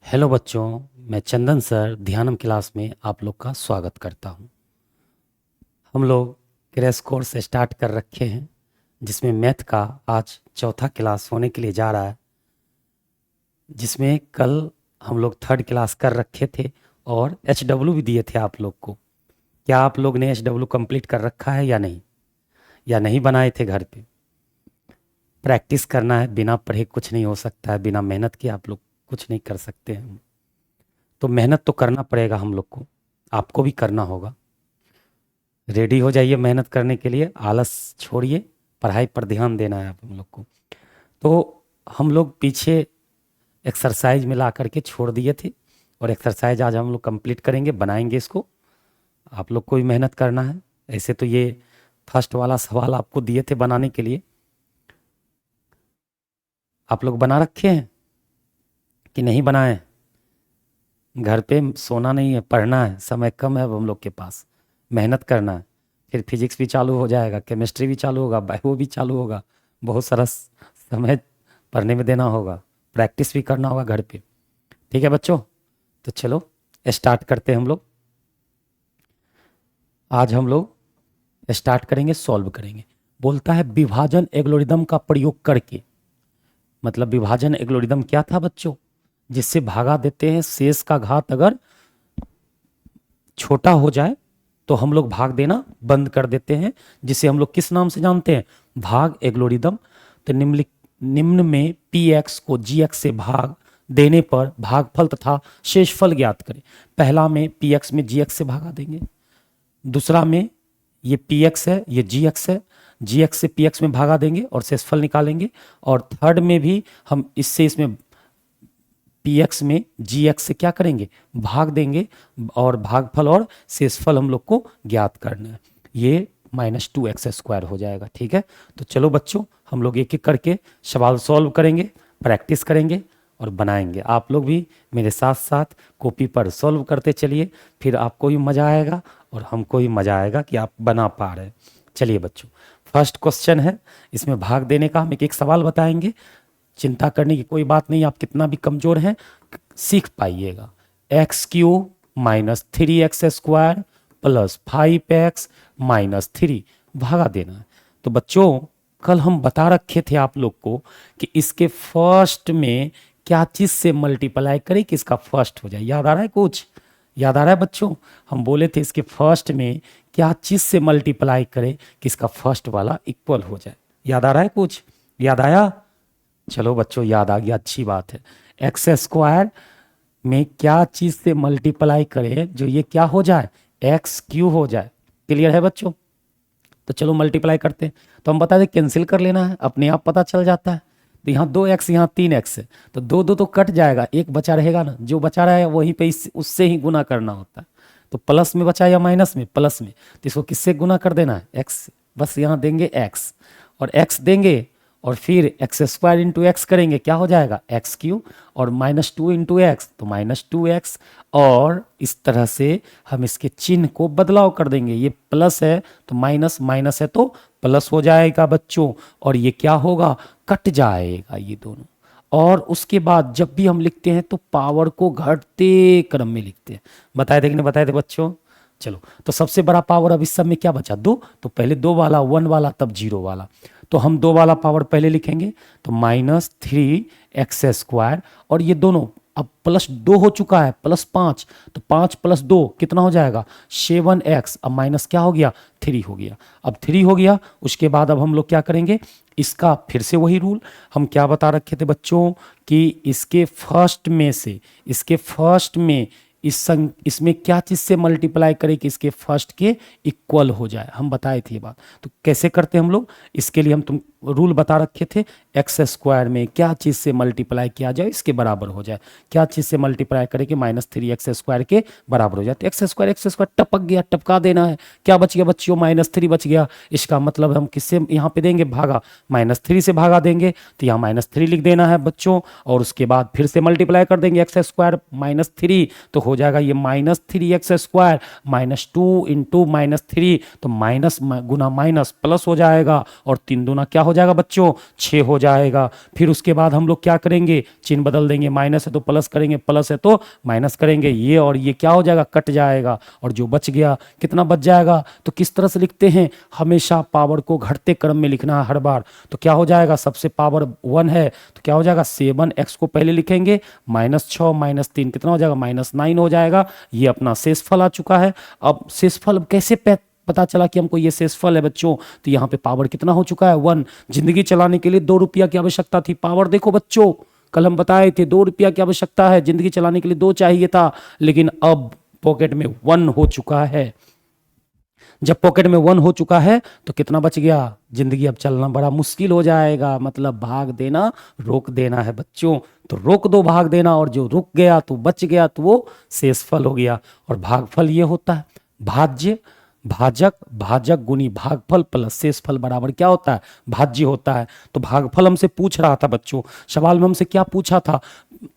Hello बच्चों, मैं चंदन sir ध्यानम class में आप लोग का स्वागत करता हूं। हम लोग क्रैश कोर्स स्टार्ट कर रखे हैं जिसमें मैथ का आज चौथा क्लास होने के लिए जा रहा है, जिसमें कल हम लोग थर्ड क्लास कर रखे थे और एचडब्ल्यू भी दिए थे आप लोग को। क्या आप लोग ने एचडब्ल्यू कंप्लीट कर रखा है या नहीं बनाए थे घर पे? प्रैक्टिस करना है, बिना पढ़े कुछ नहीं हो सकता है, बिना मेहनत के आप लोग कुछ नहीं कर सकते हैं। तो मेहनत तो करना पड़ेगा हम लोग को, आपको भी करना होगा। रेडी हो जाइए मेहनत करने के लिए, आलस छोड़िए, पढ़ाई पर ध्यान देना है आप हम लोग को। तो हम लोग पीछे एक्सरसाइज में ला करके छोड़ दिए थे और एक्सरसाइज आज हम लोग कंप्लीट करेंगे, बनाएंगे इसको। आप लोग को भी मेहनत करना है। ऐसे तो ये फर्स्ट वाला सवाल आपको दिए थे बनाने के लिए, आप लोग बना रखे हैं कि नहीं बनाए? घर पे सोना नहीं है, पढ़ना है, समय कम है अब हम लोग के पास, मेहनत करना है। फिर फिजिक्स भी चालू हो जाएगा, केमिस्ट्री भी चालू होगा, बायो भी चालू होगा, बहुत सारा समय पढ़ने में देना होगा, प्रैक्टिस भी करना होगा घर पे। ठीक है बच्चों, तो चलो स्टार्ट करते हैं हम लोग। आज हम लोग स्टार्ट करेंगे, सॉल्व करेंगे। बोलता है विभाजन एल्गोरिदम का प्रयोग करके, मतलब विभाजन एल्गोरिदम क्या था बच्चों? जिससे भागा देते हैं, शेष का घात अगर छोटा हो जाए तो हम लोग भाग देना बंद कर देते हैं, जिसे हम लोग किस नाम से जानते हैं? भाग एल्गोरिदम। तो निम्न में पी एक्स को जी एक्स से भाग देने पर भागफल तथा शेषफल ज्ञात करें। पहला में पी एक्स में जी एक्स से भागा देंगे, दूसरा में ये पी एक्स है, ये जी एक्स है, जी एक्स से पी एक्स में भागा देंगे और शेषफल निकालेंगे। और थर्ड में भी हम इसमें पी एक्स में जी एक्स से क्या करेंगे? भाग देंगे और भागफल और शेषफल हम लोग को ज्ञात करना है। ये -2x² हो जाएगा। ठीक है, तो चलो बच्चों हम लोग एक एक करके सवाल सॉल्व करेंगे, प्रैक्टिस करेंगे और बनाएंगे। आप लोग भी मेरे साथ साथ कॉपी पर सॉल्व करते चलिए, फिर आपको भी मज़ा आएगा और हमको भी मज़ा आएगा कि आप बना पा रहे हैं। चलिए बच्चों, फर्स्ट क्वेश्चन है, इसमें भाग देने का हम एक एक सवाल बताएंगे। चिंता करने की कोई बात नहीं, आप कितना भी कमजोर हैं सीख पाइएगा। x³ - 3x² + 5x - 3 भागा देना है। तो बच्चों कल हम बता रखे थे आप लोग को कि इसके फर्स्ट में क्या चीज से मल्टीप्लाई करें कि इसका फर्स्ट हो जाए। याद आ रहा है? कुछ याद आ रहा है बच्चों? हम बोले थे इसके फर्स्ट में क्या चीज से मल्टीप्लाई करें कि इसका फर्स्ट वाला इक्वल हो जाए। याद आ रहा है? कुछ याद आया? चलो बच्चों याद आ गया, अच्छी बात है। x² में क्या चीज से मल्टीप्लाई करें जो ये क्या हो जाए? x³ हो जाए। क्लियर है बच्चों? तो चलो मल्टीप्लाई करते हैं। तो हम बता दें कैंसिल कर लेना है, अपने आप पता चल जाता है। तो यहाँ 2x, यहाँ 3x है, तो दो दो तो कट जाएगा, एक बचा रहेगा ना, जो बचा रहा है वहीं पे उससे ही गुना करना होता है। तो प्लस में बचा या माइनस में? प्लस में। तो इसको किससे गुना कर देना है? x से। बस यहाँ देंगे x और x देंगे और फिर x² इंटू एक्स करेंगे, क्या हो जाएगा? x³ और -2 इंटू एक्स तो -2x। और इस तरह से हम इसके चिन्ह को बदलाव कर देंगे। ये प्लस है तो माइनस, माइनस है तो प्लस हो जाएगा बच्चों। और ये क्या होगा? कट जाएगा ये दोनों। और उसके बाद जब भी हम लिखते हैं तो पावर को घटते क्रम में लिखते हैं। बताए थे कि नहीं बताए थे बच्चों? चलो, तो सबसे बड़ा पावर अब इस सब में क्या बचा? 2। तो पहले 2 वाला, 1 वाला, तब 0 वाला। तो हम 2 वाला पावर पहले लिखेंगे, तो -3x²। और ये दोनों अब +2 हो चुका है, +5। तो 5 + 2 कितना हो जाएगा? 7x। अब माइनस क्या हो गया? 3 हो गया। अब 3 हो गया, उसके बाद अब हम लोग क्या करेंगे? इसका फिर से वही रूल हम क्या बता रखे थे बच्चों कि इसके फर्स्ट में से, इसके फर्स्ट में इसमें क्या चीज से मल्टीप्लाई करें कि इसके फर्स्ट के इक्वल हो जाए। हम बताए थे ये बात। तो कैसे करते हैं हम लोग? इसके लिए हम तुम रूल बता रखे थे, x² में क्या चीज से मल्टीप्लाई किया जाए इसके बराबर हो जाए। क्या चीज से मल्टीप्लाई करें कि -3x² के बराबर हो जाए। तो x² टपक गया, टपका देना है। क्या बच गया बच्चियों? -3 बच गया। इसका मतलब हम किससे यहाँ पे देंगे? भागा। -3 से भागा देंगे, तो यहाँ -3 लिख देना है बच्चों। और उसके बाद फिर से मल्टीप्लाई कर देंगे, x² -3 तो हो जाएगा ये -3x² -2 इंटू -3 तो माइनस गुना माइनस प्लस हो जाएगा। और 3 दूना क्या हो जाएगा बच्चों? 6 हो जाएगा। फिर उसके बाद हम लोग क्या करेंगे, चिन्ह बदल देंगे, माइनस है तो प्लस करेंगे, प्लस है तो माइनस करेंगे, ये और ये क्या हो जाएगा, कट जाएगा, और जो बच गया कितना बच जाएगा। तो किस तरह से लिखते हैं, हमेशा पावर को घटते क्रम में लिखना है हर बार। तो क्या हो जाएगा, सबसे पावर 1 है तो क्या हो जाएगा, 7x को पहले लिखेंगे, -6 -3 कितना हो जाएगा, -9 हो जाएगा। ये अपना शेषफल आ चुका है। अब शेषफल कैसे पता चला कि हमको ये शेषफल है बच्चों, तो यहाँ पे पावर कितना हो चुका है, 1। जिंदगी चलाने के लिए 2 रुपया की आवश्यकता थी, पावर देखो बच्चों, कल हम बताए थे 2 रुपया की आवश्यकता है, जिंदगी चलाने के लिए 2 चाहिए था, लेकिन अब पॉकेट में 1 हो चुका है। जब पॉकेट में 1 हो चुका है तो कितना बच गया, जिंदगी अब चलना बड़ा मुश्किल हो जाएगा, मतलब भाग देना रोक देना है बच्चों। तो रोक दो भाग देना, और जो रुक गया तो बच गया तो वो शेषफल हो गया। और भागफल ये होता है, भाज्य भाजक भाजक गुनी भागफल प्लस शेषफल बराबर क्या होता है, भाज्य होता है। तो भागफल हमसे पूछ रहा था बच्चों, सवाल में हमसे क्या पूछा था,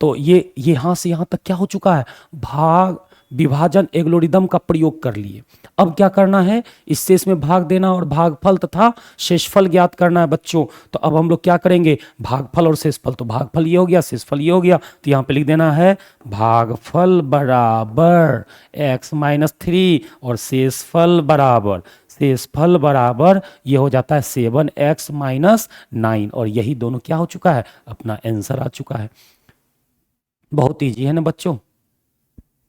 तो ये यहां से यहां तक क्या हो चुका है, भाग विभाजन एल्गोरिदम का प्रयोग कर लिए। अब क्या करना है, इससे इसमें भाग देना और भागफल तथा शेषफल ज्ञात करना है बच्चों। तो अब हम लोग क्या करेंगे, भागफल और शेषफल, तो भागफल ये हो गया, शेषफल ये हो गया, तो यहाँ पे लिख देना है भागफल बराबर x-3 और शेषफल बराबर ये हो जाता है 7x-9, और यही दोनों क्या हो चुका है, अपना आंसर आ चुका है। बहुत ईजी है ना बच्चों,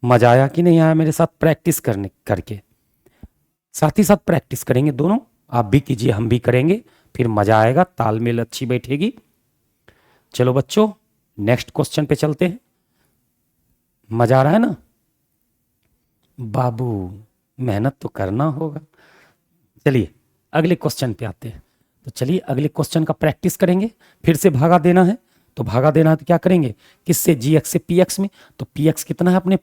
मजा आया कि नहीं आया मेरे साथ प्रैक्टिस करके। साथ ही साथ प्रैक्टिस करेंगे दोनों, आप भी कीजिए हम भी करेंगे, फिर मजा आएगा, तालमेल अच्छी बैठेगी। चलो बच्चों नेक्स्ट क्वेश्चन पे चलते हैं। मजा आ रहा है ना बाबू, मेहनत तो करना होगा। चलिए अगले क्वेश्चन पे आते हैं। तो चलिए अगले क्वेश्चन का प्रैक्टिस करेंगे। फिर से भागा देना है, तो भागा देना है तो क्या करेंगे, किससे, gx से px में। तो px कितना है अपने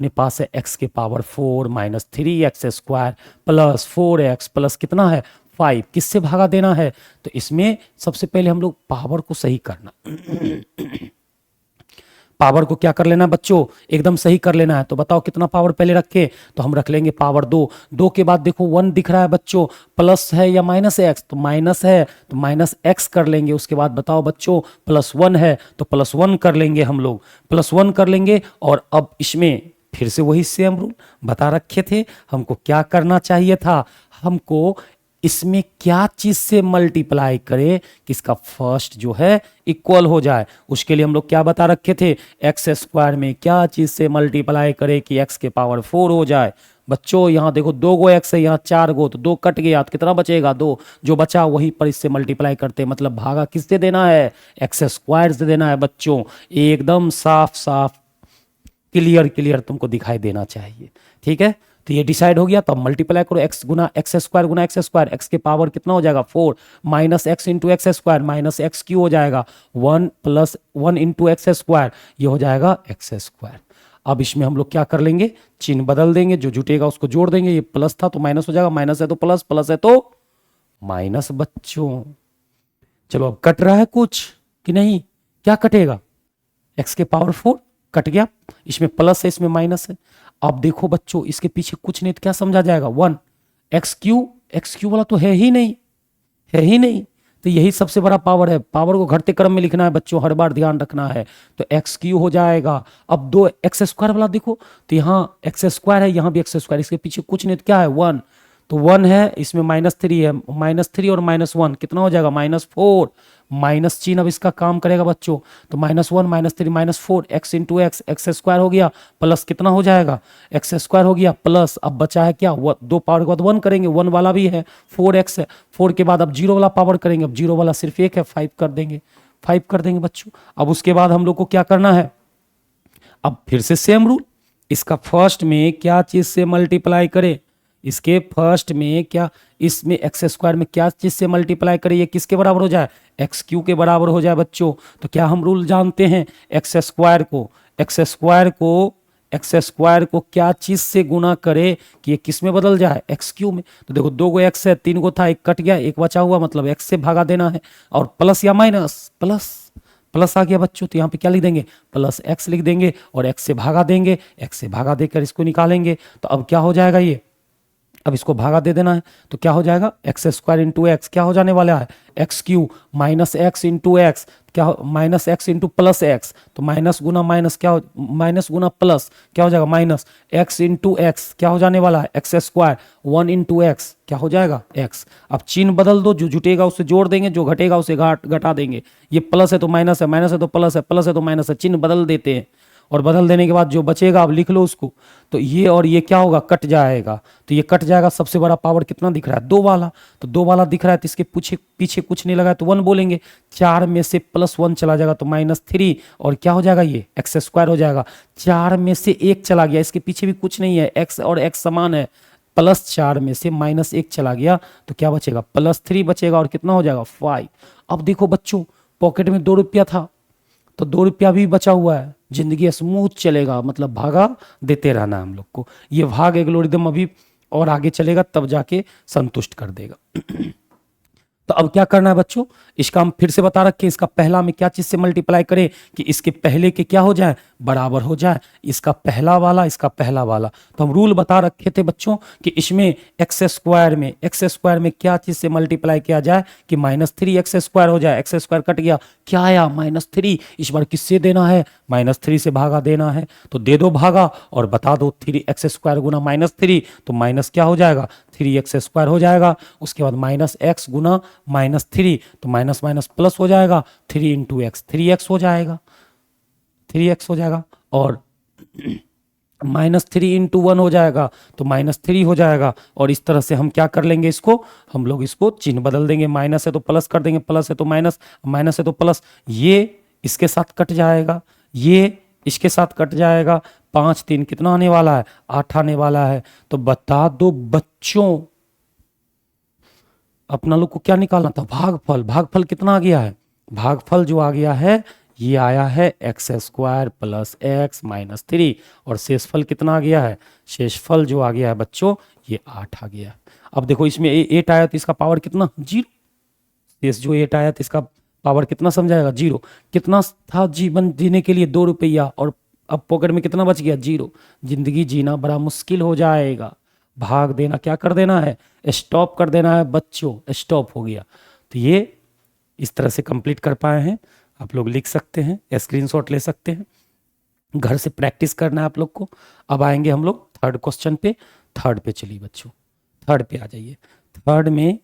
पास है x के power 4 -3x² plus 4x plus कितना है 5। किससे भागा देना है, तो इसमें सबसे पहले हम लोग पावर को सही करना पावर को क्या कर लेना बच्चों, एकदम सही कर लेना है। तो बताओ कितना पावर पहले रखे, तो हम रख लेंगे पावर 2 के बाद देखो 1 दिख रहा है बच्चों, प्लस है या माइनस है x, तो माइनस है तो माइनस x कर लेंगे। उसके बाद बताओ बच्चों +1 है तो +1 कर लेंगे, हम लोग +1 कर लेंगे। और अब इसमें फिर से वही सेम रूल बता रखे थे, हमको क्या करना चाहिए था, हमको इसमें क्या चीज से मल्टीप्लाई करे कि इसका फर्स्ट जो है इक्वल हो जाए। उसके लिए हम लोग क्या बता रखे थे, x² में क्या चीज से मल्टीप्लाई करे कि x के पावर 4 हो जाए। बच्चों यहाँ देखो 2 गो x है, यहाँ 4 गो, तो 2 कट गया तो कितना बचेगा 2, जो बचा वही पर इससे मल्टीप्लाई करते, मतलब भागा किससे देना है, x² से देना है बच्चों। एकदम साफ साफ क्लियर तुमको दिखाई देना चाहिए, ठीक है। तो ये डिसाइड हो गया, तो अब मल्टीप्लाई करो x गुना x² गुना x², x के पावर कितना हो जाएगा 4 minus x into x² minus x³ हो जाएगा 1 + 1 इंटू x², ये हो जाएगा x²। अब इसमें हम लोग क्या कर लेंगे, चिन्ह बदल देंगे, जो जुटेगा उसको जोड़ देंगे, ये प्लस था तो माइनस हो जाएगा, माइनस है तो प्लस, प्लस है तो माइनस बच्चों। चलो अब कट रहा है कुछ कि नहीं, क्या कटेगा, x के पावर 4 कट गया, इसमें प्लस है इसमें माइनस है। अब देखो बच्चों इसके पीछे कुछ नहीं तो क्या समझा जाएगा 1, x³ वाला तो है ही नहीं, तो यही सबसे बड़ा पावर है। पावर को घटते क्रम में लिखना है बच्चों, हर बार ध्यान रखना है। तो x³ हो जाएगा। अब 2 x² वाला देखो, तो यहाँ x² है, यहाँ भी x², इसके पीछे कुछ नहीं तो क्या है 1, तो 1 है, इसमें -3 है, -3 और -1 कितना हो जाएगा -4, माइनस चिन्ह अब इसका काम करेगा बच्चों। तो -1 -3 -4 x इंटू एक्स, x² हो गया, प्लस कितना हो जाएगा x² हो गया, प्लस अब बचा है क्या, 2 पावर के बाद 1 करेंगे, 1 वाला भी है 4x है, 4 के बाद अब 0 वाला पावर करेंगे, अब 0 वाला सिर्फ 1 है, 5 कर देंगे बच्चों। अब उसके बाद हम लोग को क्या करना है, अब फिर से सेम रूल, इसका फर्स्ट में क्या चीज से मल्टीप्लाई करे, इसके फर्स्ट में क्या, इसमें x² में क्या चीज से मल्टीप्लाई करें, ये किसके बराबर हो जाए, x³ के बराबर हो जाए बच्चों। तो क्या हम रूल जानते हैं, x² को क्या चीज से गुना करे कि ये किस में बदल जाए, x³ में। तो देखो 2 गो x है, 3 गो था, 1 कट गया, 1 बचा हुआ, मतलब x से भागा देना है, और प्लस या माइनस, प्लस आ गया बच्चों, तो यहाँ पे क्या लिख देंगे, प्लस x लिख देंगे और x से भागा देंगे, x से भागा देकर इसको निकालेंगे। तो अब क्या हो जाएगा, ये अब इसको भागा दे देना है तो क्या हो जाएगा, एक्स स्क्वायर इंटू एक्स क्या हो जाने वाला है, X cube minus X into X क्या minus X into plus X, तो माइनस गुना माइनस क्या हो, माइनस गुना प्लस क्या हो जाएगा, माइनस एक्स इंटू एक्स क्या हो जाने वाला है, एक्स स्क्वायर 1 इंटू एक्स क्या हो जाएगा, एक्स। अब चिन्ह बदल दो, जो जुटेगा उससे जोड़ देंगे, जो घटेगा उसे घटा देंगे। ये प्लस है तो माइनस है, माइनस है तो प्लस है, प्लस है तो माइनस है, चिन्ह बदल देते हैं और बदल देने के बाद जो बचेगा अब लिख लो उसको। तो ये और ये क्या होगा, कट जाएगा। तो ये कट जाएगा, सबसे बड़ा पावर कितना दिख रहा है, 2 वाला। तो 2 वाला दिख रहा है तो इसके पीछे कुछ नहीं लगा है तो 1 बोलेंगे। 4 में से प्लस 1 चला जाएगा तो -3 और क्या हो जाएगा, ये एक्स स्क्वायर हो जाएगा। 4 में से 1 चला गया, इसके पीछे भी कुछ नहीं है, एक्स और एक्स समान है। +4 में से -1 चला गया तो क्या बचेगा, +3 बचेगा और कितना हो जाएगा, 5। अब देखो बच्चों, पॉकेट में 2 रुपया था तो 2 रुपया भी बचा हुआ है, जिंदगी स्मूथ चलेगा, मतलब भागा देते रहना है हम लोग को। ये भाग एल्गोरिदम अभी और आगे चलेगा तब जाके संतुष्ट कर देगा। तो अब क्या करना है बच्चों, इसका हम फिर से बता रखे, इसका पहला में क्या चीज से मल्टीप्लाई करें कि इसके पहले के क्या हो जाए, बराबर हो जाए, इसका पहला वाला इसका पहला वाला। तो हम रूल बता रखे थे बच्चों कि इसमें एक्स स्क्वायर में क्या चीज से मल्टीप्लाई किया जाए कि -3 एक्स स्क्वायर हो जाए। एक्स स्क्वायर कट गया, क्या आया, -3। इस बार किससे देना है, -3 से भागा देना है। तो दे दो भागा और बता दो 3 एक्स स्क्वायर गुना -3 तो माइनस क्या हो जाएगा, 3 एक्स स्क्वायर हो जाएगा। उसके बाद -x गुना -3 तो माइनस माइनस प्लस हो जाएगा, 3 इंटू एक्स 3x हो जाएगा, 3x हो जाएगा। और -3 इंटू 1 हो जाएगा तो -3 हो जाएगा। और इस तरह से हम क्या कर लेंगे, इसको हम लोग इसको चिन्ह बदल देंगे, माइनस है तो प्लस कर देंगे, प्लस है तो माइनस, माइनस है तो प्लस। ये इसके साथ कट जाएगा, ये इसके साथ कट जाएगा। 5 3 कितना आने वाला है, 8 आने वाला है। तो बता दो बच्चों, अपना लोग को क्या निकालना था, भागफल। भागफल कितना आ गया है, भागफल जो आ गया है ये आया है एक्स स्क्वायर प्लस एक्स -3। और शेषफल कितना आ गया है, शेषफल जो आ गया है बच्चों ये 8 आ गया है। अब देखो इसमें 8 आया तो इसका पावर कितना, 0। शेष जो 8 आया तो इसका पावर कितना समझाएगा, 0। कितना था जीवन जीने के लिए, 2 रुपया, और अब पॉकेट में कितना बच गया, 0। जिंदगी जीना बड़ा मुश्किल हो जाएगा। भाग देना क्या कर देना है, स्टॉप कर देना है बच्चों, स्टॉप हो गया। तो ये इस तरह से कंप्लीट कर पाए हैं आप लोग, लिख सकते हैं, स्क्रीनशॉट ले सकते हैं, घर से प्रैक्टिस करना है आप लोग को। अब आएंगे हम लोग थर्ड क्वेश्चन पे। थर्ड पे चलिए बच्चों, थर्ड पे आ जाइए। थर्ड में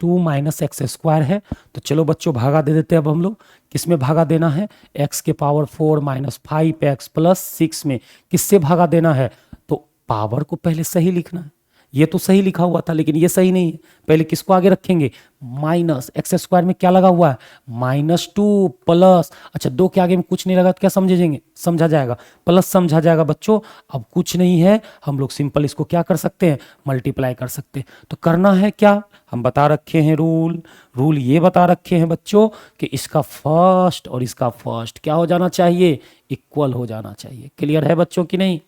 2 माइनस एक्स स्क्वायर है, तो चलो बच्चों भागा दे देते हैं। अब हम लोग किस में भागा देना है, x के पावर 4 -5x प्लस 6 में किससे भागा देना है। तो पावर को पहले सही लिखना है, ये तो सही लिखा हुआ था लेकिन ये सही नहीं है। पहले किसको आगे रखेंगे, माइनस एक्स स्क्वायर में क्या लगा हुआ है, -2 प्लस, अच्छा 2 के आगे में कुछ नहीं लगा तो क्या समझेंगे, समझा जाएगा, प्लस समझा जाएगा बच्चों। अब कुछ नहीं है, हम लोग सिंपल इसको क्या कर सकते हैं, मल्टीप्लाई कर सकते हैं। तो करना है क्या, हम बता रखे हैं रूल ये बता रखे हैं बच्चों कि इसका फर्स्ट और इसका फर्स्ट क्या हो जाना चाहिए, इक्वल हो जाना चाहिए। क्लियर है बच्चों कि नहीं,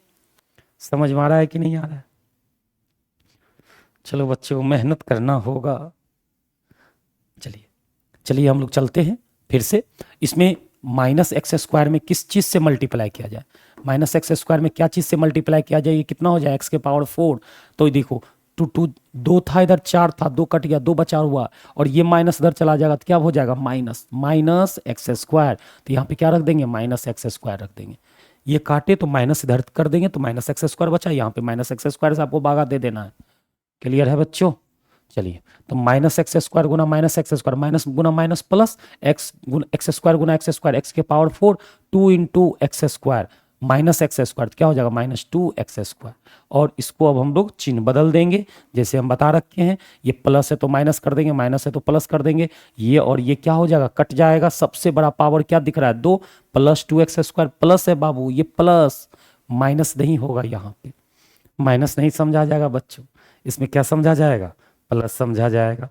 समझ में आ रहा है कि नहीं आ रहा है। चलो बच्चों मेहनत करना होगा। चलिए हम लोग चलते हैं फिर से। इसमें -x स्क्वायर में किस चीज़ से मल्टीप्लाई किया जाए, -x स्क्वायर में क्या चीज़ से मल्टीप्लाई किया जाए, ये कितना हो जाए, x के पावर 4। तो देखो 2 था, इधर 4 था, 2 कट गया, 2 बचा हुआ, और ये माइनस इधर चला जाएगा तो क्या हो जाएगा, माइनस एक्स स्क्वायर। तो यहाँ पे क्या रख देंगे, -x स्क्वायर रख देंगे। ये काटे तो माइनस इधर कर देंगे तो -x स्क्वायर बचा, यहाँ पे -x स्क्वायर से आपको भागा दे देना है। क्लियर है बच्चों, चलिए। तो -x स्क्वायर गुना -x स्क्वायर, माइनस गुना माइनस प्लस, x स्क्वायर गुना x स्क्वायर, x के power 4, 2 into x square -x square, क्या हो जाएगा, -2x स्क्वायर। और इसको अब हम लोग चिन्ह बदल देंगे जैसे हम बता रखे हैं। ये प्लस है तो माइनस कर देंगे, माइनस है तो प्लस कर देंगे। ये और ये क्या हो जाएगा, कट जाएगा। सबसे बड़ा पावर क्या दिख रहा है, 2 + 2x स्क्वायर, प्लस है बाबू, ये प्लस, माइनस नहीं होगा, यहाँ पे माइनस नहीं समझा जाएगा बच्चों, इसमें क्या समझा जाएगा, प्लस समझा जाएगा।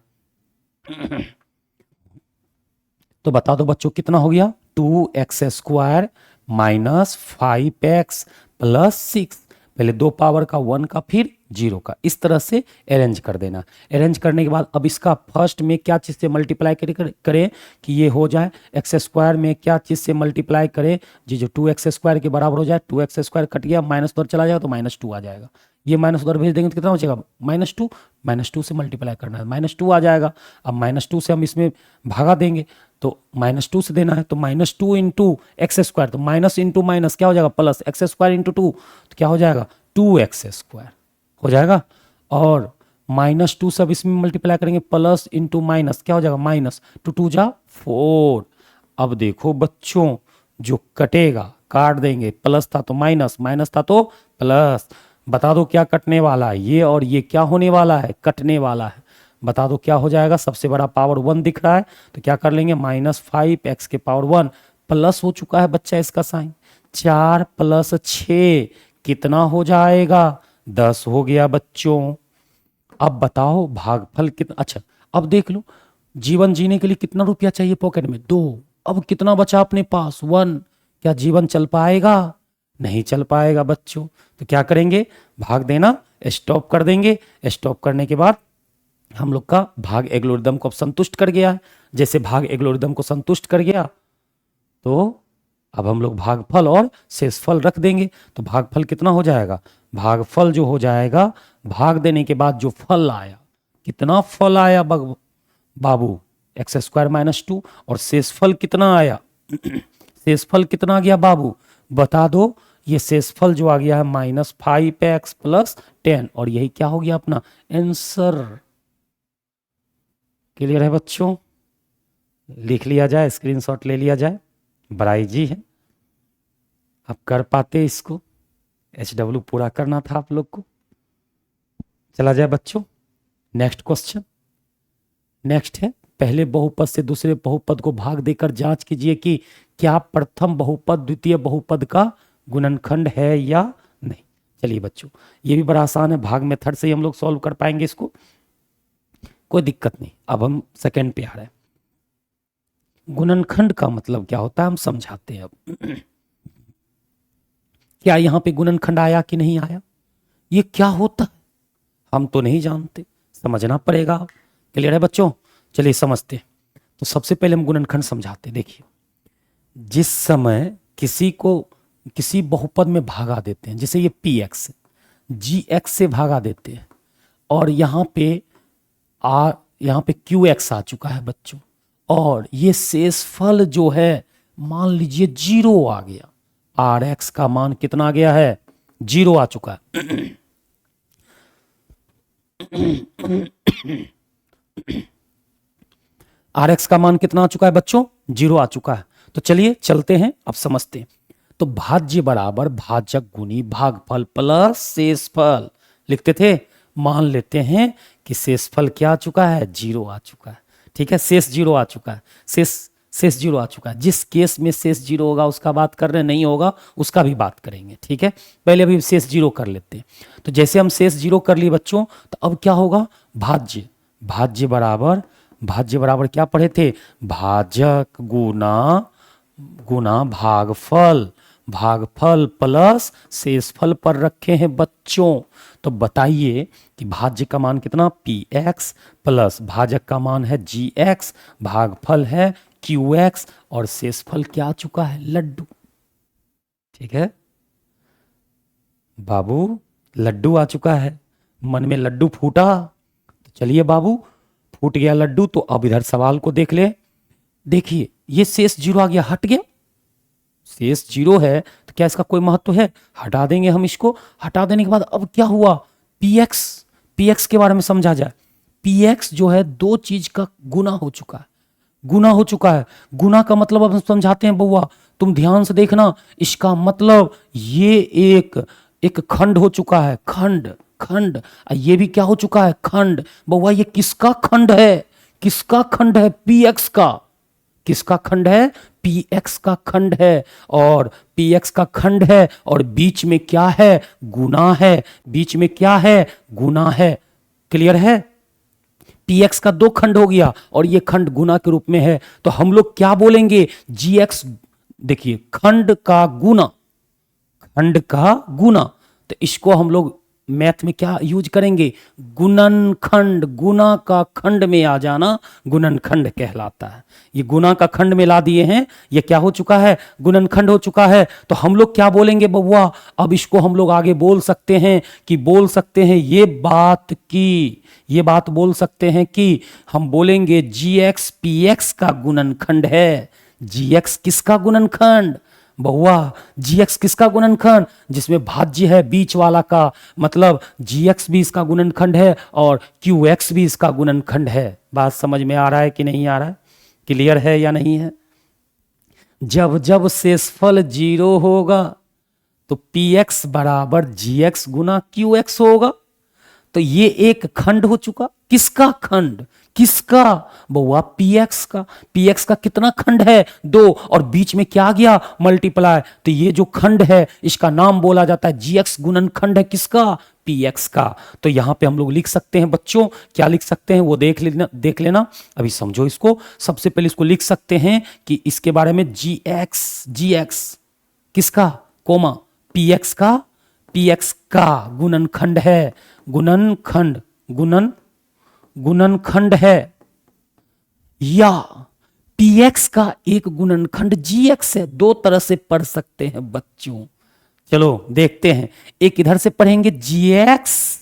तो बता दो बच्चों कितना हो गया, 2x स्क्वायर -5x प्लस 6। पहले 2 पावर का 1 का फिर जीरो का। इस तरह से अरेंज कर देना। अरेंज करने के बाद अब इसका फर्स्ट में क्या चीज़ से मल्टीप्लाई करें कि ये हो जाए एक्स स्क्वायर में क्या चीज़ से मल्टीप्लाई करें जी, जो 2x स्क्वायर के बराबर हो जाए। 2x स्क्वायर कट गया, माइनस उधर चला जाएगा तो -2 आ जाएगा। ये माइनस उधर भेज देंगे तो कितना हो जाएगा -2। -2 से मल्टीप्लाई करना है, -2 आ जाएगा। अब -2 से हम इसमें भागा देंगे तो -2 से देना है तो -2 इंटू एक्स स्क्वायर, तो माइनस इंटू माइनस क्या हो जाएगा प्लस, एक्स स्क्वायर इंटू 2 तो क्या हो जाएगा 2x स्क्वायर हो जाएगा। और -2 सब इसमें मल्टीप्लाई करेंगे, प्लस इंटू माइनस क्या हो जाएगा माइनस, 2 2 जा 4। अब देखो बच्चों जो कटेगा काट देंगे, प्लस था तो माइनस, माइनस था तो प्लस। बता दो क्या कटने वाला है, ये और ये क्या होने वाला है, कटने वाला है। बता दो क्या हो जाएगा, सबसे बड़ा पावर 1 दिख रहा है तो क्या कर लेंगे -5x के पावर 1 प्लस हो चुका है बच्चा इसका साइन, 4 + 6 कितना हो जाएगा 10 हो गया बच्चों। अब बताओ भागफल कितना, अच्छा अब देख लो जीवन जीने के लिए कितना रुपया चाहिए पॉकेट में 2, अब कितना बचा अपने पास 1। क्या जीवन चल पाएगा, नहीं चल पाएगा बच्चों। तो क्या करेंगे भाग देना स्टॉप कर देंगे। स्टॉप करने के बाद हम लोग का भाग एल्गोरिदम को संतुष्ट कर गया है। जैसे भाग एल्गोरिदम को संतुष्ट कर गया तो अब हम लोग भागफल और शेषफल रख देंगे। तो भागफल कितना हो जाएगा, भागफल जो हो जाएगा भाग देने के बाद जो फल आया, कितना फल आया बाबू एक्स स्क्वायर -2, और शेषफल कितना आया शेषफल कितना आ गया बाबू बता दो। ये शेषफल जो आ गया है -5x + 10, और यही क्या हो गया अपना आंसर। क्लियर है बच्चों, लिख लिया जाए, स्क्रीनशॉट ले लिया जाए, बड़ाई जी है। आप कर पाते इसको, HW पूरा करना था आप लोग को। चला जाए बच्चों नेक्स्ट क्वेश्चन। नेक्स्ट है पहले बहुपद से दूसरे बहुपद को भाग देकर जांच कीजिए कि क्या प्रथम बहुपद द्वितीय बहुपद का गुणनखंड है या नहीं। चलिए बच्चों ये भी बड़ा आसान है, भाग मेथड से ही हम लोग सॉल्व कर पाएंगे इसको, कोई दिक्कत नहीं। अब हम सेकंड पे आ रहे हैं। गुणनखंड का मतलब क्या होता है हम समझाते हैं। अब क्या यहाँ पे गुणनखंड आया कि नहीं आया, ये क्या होता है हम तो नहीं जानते, समझना पड़ेगा। क्लियर है बच्चों, चलिए समझते हैं। तो सबसे पहले हम गुणनखंड समझाते हैं। देखिए जिस समय किसी को किसी बहुपद में भागा देते हैं, जैसे ये px gx से भागा देते हैं, और यहाँ पे qx आ चुका है बच्चों, और ये शेषफल जो है मान लीजिए 0 आ गया, rx का मान कितना आ गया है 0 आ चुका है। rx का मान कितना आ चुका है बच्चों 0 आ चुका है। तो चलिए चलते हैं अब समझते हैं। तो भाज्य बराबर भाजक गुनी भागफल प्लस शेषफल लिखते थे, मान लेते हैं कि शेषफल क्या आ चुका है 0 आ चुका है। ठीक है, शेष 0 आ चुका है, शेष 0 आ चुका है। जिस केस में शेष 0 होगा उसका बात कर रहे हैं, नहीं होगा उसका भी बात करेंगे। ठीक है, पहले अभी शेष 0 कर लेते हैं। तो जैसे हम शेष 0 कर लिए बच्चों, तो अब क्या होगा भाज्य बराबर क्या पढ़े थे, भाजक गुना भागफल प्लस शेषफल पर रखे हैं बच्चों। तो बताइए कि भाज्य का मान कितना px प्लस भाजक का मान है gx, भागफल है qx, और शेषफल क्या आ चुका है लड्डू। ठीक है बाबू, लड्डू आ चुका है। मन में लड्डू फूटा, तो चलिए बाबू फूट गया लड्डू। तो अब इधर सवाल को देख ले, देखिए ये शेष 0 आ गया, हट गया। शेष 0 है तो क्या इसका कोई महत्व है, हटा देंगे हम इसको। हटा देने के बाद अब क्या हुआ px के बारे में समझा जाए। px जो है दो चीज का गुना हो चुका है, गुना का मतलब अब हम समझाते हैं बउआ, तुम ध्यान से देखना। इसका मतलब ये एक खंड हो चुका है, खंड। ये भी क्या हो चुका है खंड। बउआ ये किसका खंड है px का। किसका खंड है px का खंड है, और px का खंड है, और बीच में क्या है गुना है, क्लियर है। px का 2 खंड हो गया और ये खंड गुना के रूप में है। तो हम लोग क्या बोलेंगे gx, देखिए खंड का गुना, तो इसको हम लोग मैथ में क्या यूज करेंगे, गुणनखंड, गुना का खंड में आ जाना गुणनखंड कहलाता है। ये गुना का खंड में ला दिए हैं, ये क्या हो चुका है, गुणनखंड हो चुका है। तो हम लोग क्या बोलेंगे बबुआ, अब इसको हम लोग आगे बोल सकते हैं कि बोल सकते हैं ये बात बोल सकते हैं कि हम बोलेंगे gx px का गुणनखंड है। gx किसका गुणनखंड बहुआ, gx किसका गुणनखंड, जिसमें भाज्य है बीच वाला का, मतलब gx भी इसका गुणनखंड है और qx भी इसका गुणनखंड है। बात समझ में आ रहा है कि नहीं आ रहा है, क्लियर है या नहीं है। जब जब शेषफल 0 होगा तो px बराबर gx गुना qx होगा। तो ये एक खंड हो चुका, किसका खंड, किसका बउआ, px का। px का कितना खंड है, 2, और बीच में क्या गया, मल्टीप्लाई। तो ये जो खंड है इसका नाम बोला जाता है gx गुणनखंड है किसका, px का। तो यहां पे हम लोग लिख सकते हैं बच्चों, क्या लिख सकते हैं वो देख लेना। अभी समझो इसको, सबसे पहले इसको लिख सकते हैं कि इसके बारे में gx किसका कोमा px का गुणनखंड है, गुणनखंड है, या px का एक गुणनखंड gx है। दो तरह से पढ़ सकते हैं बच्चों। चलो देखते हैं, एक इधर से पढ़ेंगे gx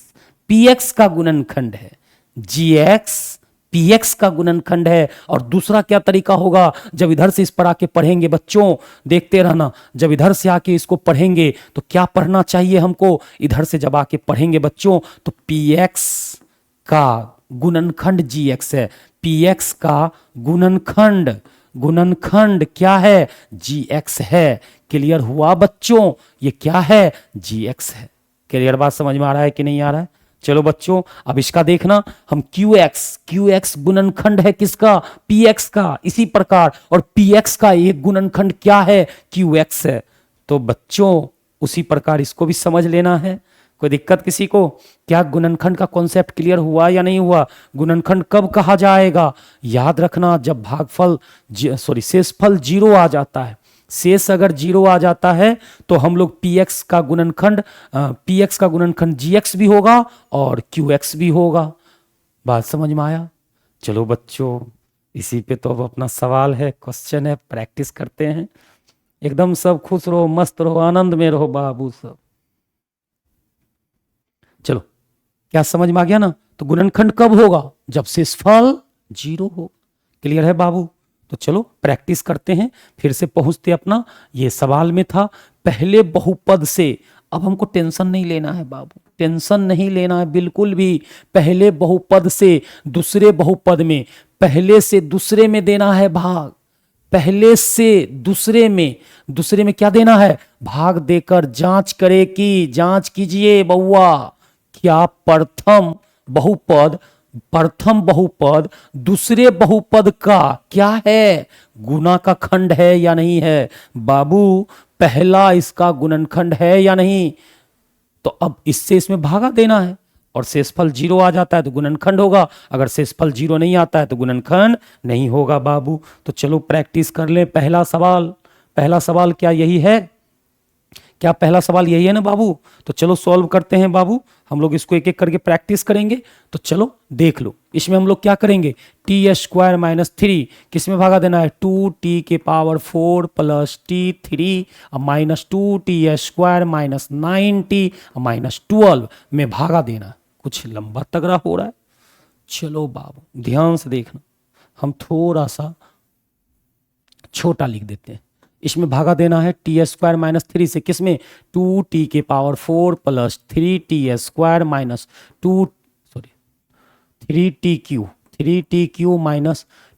px का गुणनखंड है, gx px का गुणनखंड है। और दूसरा क्या तरीका होगा, जब इधर से इस पर आके पढ़ेंगे बच्चों, देखते रहना, जब इधर से आके इसको पढ़ेंगे तो क्या पढ़ना चाहिए हमको, इधर से जब आके पढ़ेंगे बच्चों तो px का गुणनखंड gx है, px का गुणनखंड क्या है, gx है। क्लियर हुआ बच्चों, ये क्या है, gx है। क्लियर बात समझ में आ रहा है कि नहीं आ रहा है। चलो बच्चों अब इसका देखना, हम qx गुणनखंड है किसका, px का। इसी प्रकार और px का एक गुणनखंड क्या है, qx है। तो बच्चों उसी प्रकार इसको भी समझ लेना है, कोई दिक्कत किसी को, क्या गुणनखंड का कॉन्सेप्ट क्लियर हुआ या नहीं हुआ। गुणनखंड कब कहा जाएगा, याद रखना जब शेषफल 0 आ जाता है। शेष अगर 0 आ जाता है तो हम लोग px का गुणनखंड gx भी होगा और qx भी होगा। बात समझ में आया। चलो बच्चों इसी पे तो अब अपना सवाल है, क्वेश्चन है, प्रैक्टिस करते हैं। एकदम सब खुश रहो, मस्त रहो, आनंद में रहो बाबू सब। चलो क्या समझ में आ गया ना। तो गुणनखंड कब होगा, जब शेषफल 0 हो। क्लियर है बाबू। तो चलो प्रैक्टिस करते हैं, फिर से पहुंचते अपना ये सवाल में था पहले बहुपद से। अब हमको टेंशन नहीं लेना है बाबू, टेंशन नहीं लेना है बिल्कुल भी। पहले बहुपद से दूसरे बहुपद में, पहले से दूसरे में देना है भाग, पहले से दूसरे में क्या देना है, भाग देकर जांच करे कि, जांच कीजिए बउआ, क्या प्रथम बहुपद दूसरे बहुपद का क्या है, गुना का खंड है या नहीं है। बाबू पहला इसका गुणनखंड है या नहीं। तो अब इससे इसमें भागा देना है और शेषफल 0 आ जाता है तो गुणनखंड होगा, अगर शेषफल 0 नहीं आता है तो गुणनखंड नहीं होगा बाबू। तो चलो प्रैक्टिस कर ले। पहला सवाल क्या यही है, क्या पहला सवाल यही है ना बाबू। तो चलो सॉल्व करते हैं बाबू, हम लोग इसको एक एक करके प्रैक्टिस करेंगे। तो चलो देख लो, इसमें हम लोग क्या करेंगे, t² - 3 किस में भागा देना है, 2t⁴ plus t3 minus 2t² - 9t -12 में भागा देना। कुछ लंबा तगड़ा हो रहा है। चलो बाबू ध्यान से देखना, हम थोड़ा सा छोटा लिख देते हैं। इसमें भागा देना है t² - 3 से, किसमें, 2t⁴ plus 3t² -3t³ minus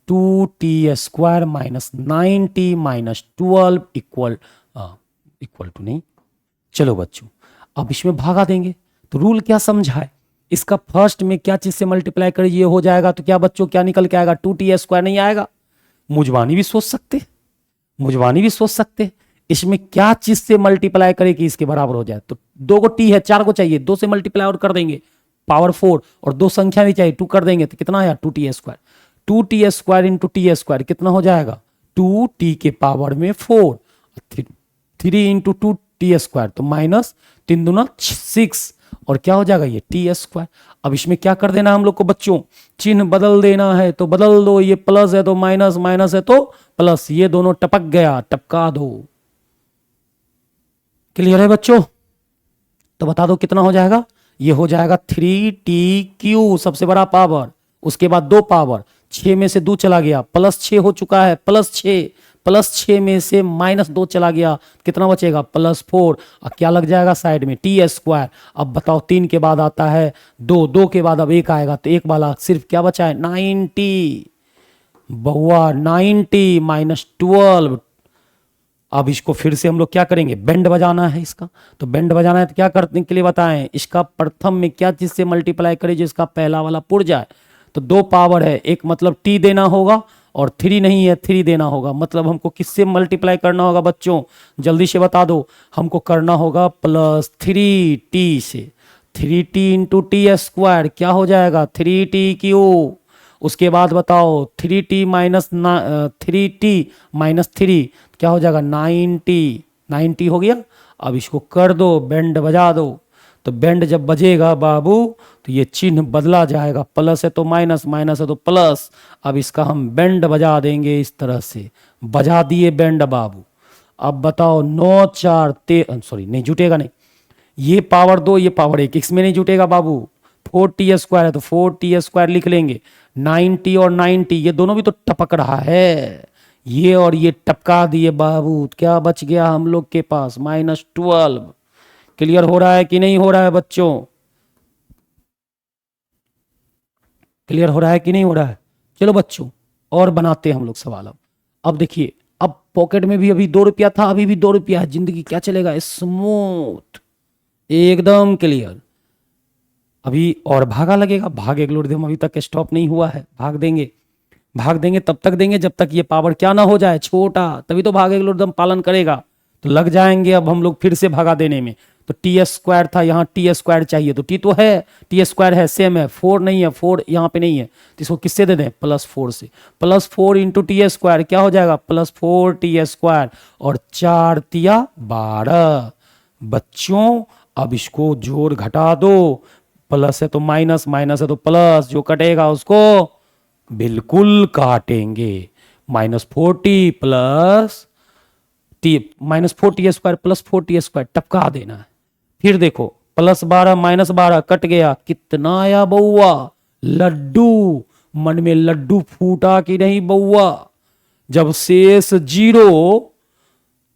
2t² - 9t -12 equal to नहीं। चलो बच्चों अब इसमें भागा देंगे तो रूल क्या समझा है, इसका फर्स्ट में क्या चीज से मल्टीप्लाई कर ये हो जाएगा। तो क्या बच्चों क्या निकल के आएगा, 2t² नहीं आएगा। मुजवानी भी सोच सकते, इसमें क्या चीज से मल्टीप्लाई करे कि इसके बराबर हो जाए। तो 2 को t है, 4 को चाहिए, 2 से मल्टीप्लाई और कर देंगे पावर 4, और 2 संख्या भी चाहिए, 2 कर देंगे तो कितना आया, 2t²। 2t² इंटू t² कितना हो जाएगा, 2t⁴ 4, 3 इंटू 2t² तो -3×2 = 6, और क्या हो जाएगा ये टी स्क्वायर। अब इसमें क्या कर देना हम लोग को बच्चों, चिन्ह बदल देना है तो बदल दो, ये प्लस है तो माइनस, माइनस है तो प्लस, ये दोनों टपक गया, टपका दो। क्लियर है बच्चों? तो बता दो कितना हो जाएगा, ये हो जाएगा 3t³ सबसे बड़ा पावर, उसके बाद 2 पावर, 6 में से 2 चला गया, +6 हो चुका है, +6 में से -2 चला गया, कितना बचेगा +4, और क्या लग जाएगा साइड में t²। अब बताओ 3 के बाद आता है 2, 2 के बाद अब 1 आएगा, तो 1 वाला सिर्फ क्या बचा है 90, बहुआ 90 -12। अब इसको फिर से हम लोग क्या करेंगे, बेंड बजाना है इसका, तो बेंड बजाना है तो क्या करने के लिए बताएं, इसका प्रथम में क्या चीज से मल्टीप्लाई करें जो इसका पहला वाला पुर जाए। तो 2 पावर है, एक मतलब t देना होगा और 3 नहीं है 3 देना होगा, मतलब हमको किससे मल्टीप्लाई करना होगा बच्चों, जल्दी से बता दो, हमको करना होगा +3t से। 3t इंटू t² क्या हो जाएगा 3t³। उसके बाद बताओ 3t माइनस 3 क्या हो जाएगा 90 हो गया। अब इसको कर दो, बेंड बजा दो, तो बेंड जब बजेगा बाबू तो ये चिन्ह बदला जाएगा, प्लस है तो माइनस, माइनस है तो प्लस। अब इसका हम बेंड बजा देंगे, इस तरह से बजा दिए बेंड बाबू। अब बताओ 9 4 सॉरी नहीं जुटेगा, नहीं, ये पावर 2 ये पावर 1 इसमें नहीं जुटेगा बाबू। 4t² है तो 4t² लिख लेंगे, 90 और 90 ये दोनों भी तो टपक रहा है, ये और ये टपका दिए बाबू, क्या बच गया हम लोग के पास -12। क्लियर हो रहा है कि नहीं हो रहा है बच्चों, क्लियर हो रहा है कि नहीं हो रहा है? चलो बच्चों और बनाते हैं हम लोग सवाल। अब देखिए, अब पॉकेट में भी अभी 2 रुपया था, अभी भी 2 रुपया है, जिंदगी क्या चलेगा स्मूथ एकदम क्लियर। अभी और भागा लगेगा, भाग एल्गोरिथम अभी तक स्टॉप नहीं हुआ है, भाग देंगे, भाग देंगे तब तक देंगे जब तक ये पावर क्या ना हो जाए छोटा, तभी तो भाग एल्गोरिथम पालन करेगा। तो लग जाएंगे अब हम लोग फिर से भगा देने में। तो t² था, यहाँ t² चाहिए, तो t तो है, t² है सेम है, 4 नहीं है, 4 यहाँ पे नहीं है, तो इसको किससे दे दें +4 से। +4 इंटू t² क्या हो जाएगा +4t², और 4 तिया 12। बच्चों अब इसको जोड़ घटा दो, प्लस है तो माइनस, माइनस है तो प्लस, जो कटेगा उसको बिल्कुल काटेंगे। -40 plus T -4t² plus 4t² टपका देना है। फिर देखो +12 -12 कट गया, कितना आया बउआ लड्डू, मन में लड्डू फूटा कि नहीं बउआ। जब शेष 0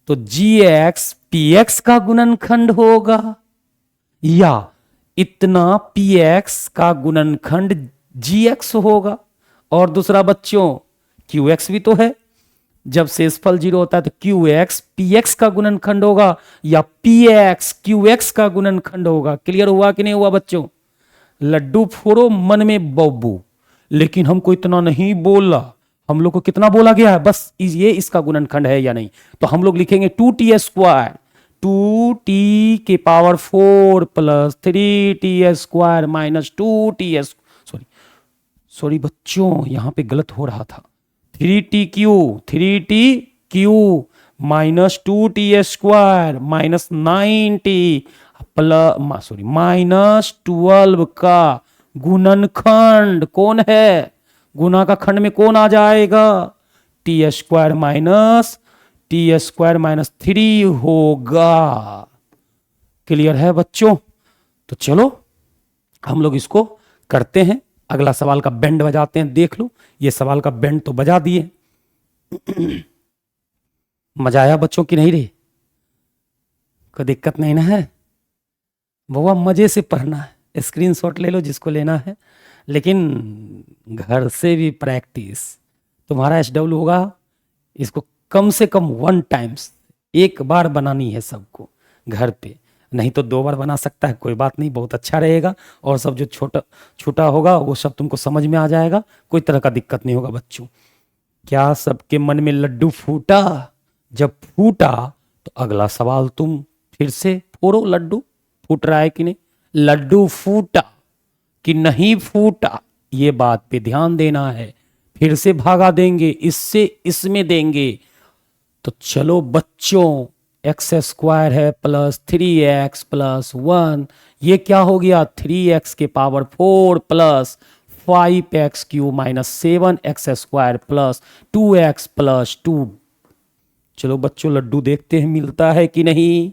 तो gx px का गुणनखंड होगा, या इतना px का गुणनखंड gx होगा। और दूसरा बच्चों qx भी तो है, जब शेषफल 0 होता है तो qx px का गुणनखंड होगा, या px qx का गुणनखंड होगा। क्लियर हुआ कि नहीं हुआ बच्चों? लड्डू फोड़ो मन में बब्बू, लेकिन हमको इतना नहीं बोला, हम लोग को कितना बोला गया है बस ये इसका गुणनखंड है या नहीं। तो हम लोग लिखेंगे 2t², 2t⁴ plus 3t² minus 2t, sorry बच्चों यहां पे गलत हो रहा था, 3t³ minus 2t² minus 90 plus -12 का गुणनखंड कौन है, गुना का खंड में कौन आ जाएगा t² माइनस t² माइनस 3 होगा। क्लियर है बच्चों? तो चलो हम लोग इसको करते हैं, अगला सवाल का बेंड बजाते हैं। देख लो ये सवाल का बेंड तो बजा दिए। मजा आया बच्चों की नहीं रे? कोई दिक्कत नहीं ना है? बहुत मजे से पढ़ना है, स्क्रीनशॉट ले लो जिसको लेना है, लेकिन घर से भी प्रैक्टिस। तुम्हारा SW होगा, इसको कम से कम 1 टाइम्स, 1 बार बनानी है सबको घर पे, नहीं तो 2 बार बना सकता है, कोई बात नहीं, बहुत अच्छा रहेगा। और सब जो छोटा छोटा होगा वो सब तुमको समझ में आ जाएगा, कोई तरह का दिक्कत नहीं होगा बच्चों। क्या सबके मन में लड्डू फूटा? जब फूटा तो अगला सवाल तुम फिर से फोड़ो, लड्डू फूट रहा है कि नहीं, लड्डू फूटा कि नहीं फूटा, ये बात पे ध्यान देना है। फिर से भागा देंगे, इससे इसमें देंगे। तो चलो बच्चों एक्स स्क्वायर है प्लस 3x प्लस 1, ये क्या हो गया 3x के power 4 plus 5x³ minus 7x square plus 2x plus 2। चलो बच्चों लड्डू देखते हैं मिलता है कि नहीं।